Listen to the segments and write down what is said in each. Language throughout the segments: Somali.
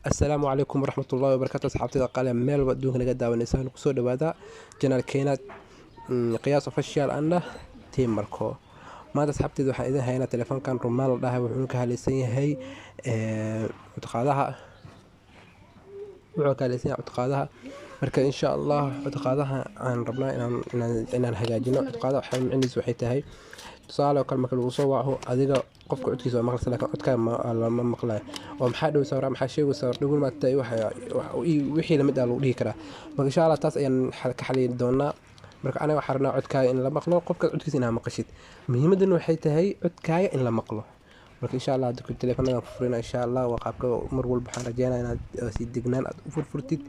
السلام عليكم ورحمة الله وبركاته. أصحابتي قال ميل ودونك نقدا ونسان كسو دوادا جنال كينات قياس official أنا تيم ماركو maanta asxaabteedu waxaan idin haynaa telefoonkan rumaan la dhahay wuxuu ka halaysan yahay cutqaadaha marka insha Allah cutqaadaha aan rabnaa inaan hagaajino cutqaadaha waxay micnihiisu waxay tahay tusaale oo kale marka lagu soo waco adiga qofka codkiisa waa maqlaysaa laakiin codkaaga ma maqlayo oo maxaa dhow sawraa maxaa sheegaysaa dhugul maanta wixii lamid ah lagu dhihi karaa marka insha Allah taas ayaan ka xalin doonaa marka aniga waxaan rabnaa codkaaga in la maqlo qofka codkiisa inaad maqashid muhiimaduna waxay tahay codkaaga in la maqlo marka insha Allah dadku telefoonada ku furina insha Allah waa qaabka mar walba waxaan rajeynayaa inaad si degnaan aad u furfurtid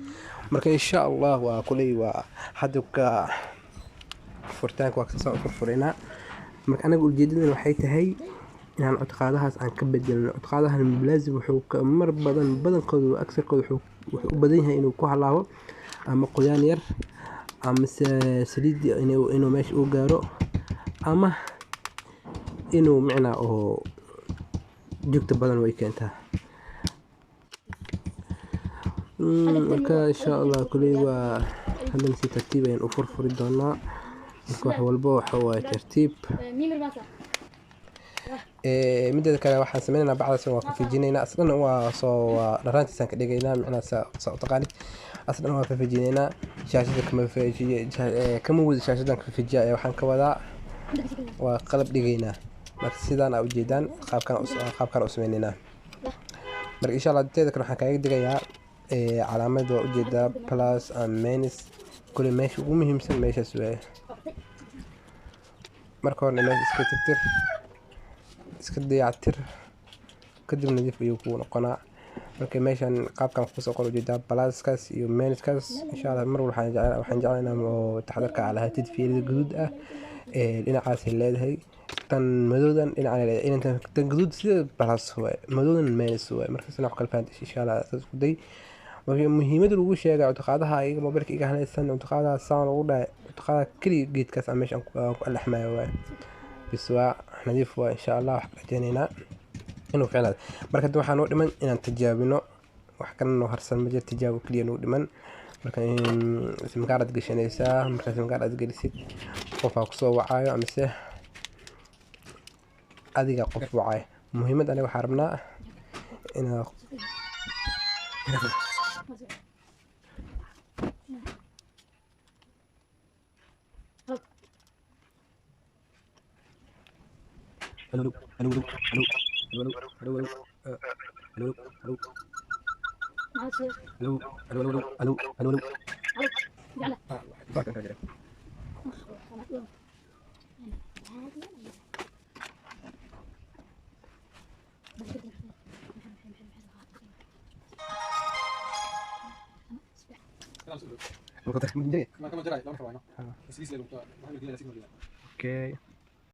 marka insha Allah waa kulay waa hadda furitaanka waa kasoo furfurina marka anaga ujeedadana waxay tahay inaan codqaadahaas aan ka bedelno codqaadahan laazim wuxuu mar badankoodu aksarkoodu wuxuu u badan yahay inuu ku halaabo ama qoyaan yar ama saliid inuu meesha u gaaro ama inuu micna oo joogta badan way keentaa marka insha Allah kulay waa hadan si tartiib ah u furfuri doonaa marka wax walba waxa waa tartiib midda kale waxaan sameeynaa bacdaas waa ku fijinaynaa aslan waa soo dharaantiisan ka dhigaynaa micna sa taqaanid aslan waa ka fijinaynaa shaashada kama wada shaashadan ka fijiya waxaan ka wadaa waa qalab dhigaynaa marka sidaan aad ujeedaan qaabkan u sameeynaa marka insha Allah teeda kale waxaan kaaga digayaa calaamad waa ujeedaa plus and minus kulli meesha ugu muhiimsan meeshaas weeye marka hore meesha iska tirtir iska dayactir kadib nadiif ayuu ku noqonaa marka meeshan qaabkan ku soo qor ujeedaa pluskaas iyo minuskaas insha Allah mar waxaan jeclaynaa oo taxadarka ala hatid fiilada guduud ah dhinacaas leedahay tan madoodan dhinaca leedahay tan guduud sida plus way madoodan minus way marka sina wax kala fahantahay insha Allah isku day muhiimada lagu sheegay codqaadaha ayaga mobilka iga halaysan codqaadaha saan ugu dhaay codqaadaha kaliya geedkaas aan meeshan ku alxmayo way biswa nadiif waa insha Allah wax rajeynaynaa inuu ficnaado marka waxaan u dhiman inaan tijaabino wax kalena oo harsan ma jirto tijaabo kaliya inuu dhiman marka simkaarad gashanaysaa marka simkaarad gelisid qofka ku soo wacayo amase adiga qof wacay muhiimad aniga waxaan rabnaa inaan hello hello hello hello hello hello hello hello hello اوكي